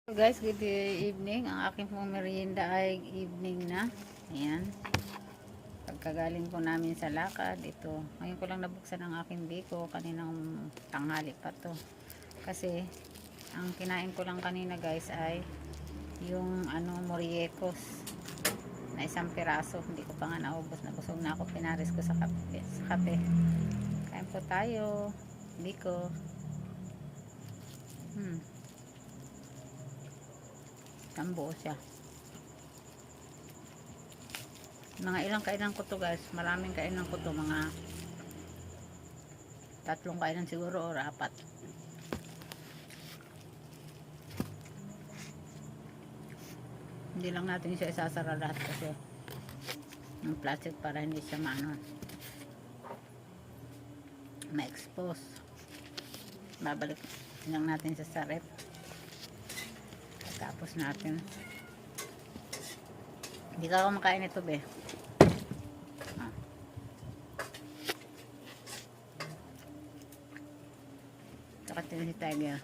So guys, good evening. Ang aking pong merienda ay evening na. Ayan. Pagkagaling po namin sa lakad, ito. Ngayon ko lang nabuksan ang aking biko. Kaninang tanghali pa to. Kasi, ang kinain ko lang kanina guys ay yung moriekos na isang piraso. Hindi ko pa nga naubos. Nabusog na ako. Pinaris ko sa kape. Kain po tayo. Biko. Tambuo siya. Mga ilang kainan ko to guys. Maraming kainan ko to. Mga 3 kainan siguro o 4. Hindi lang natin siya isasara lahat kasi ng plastic para hindi siya ma-expose. Babalik lang natin sa ref. Tapos natin. Hindi ka ako makain ito be. Saka si Tiger.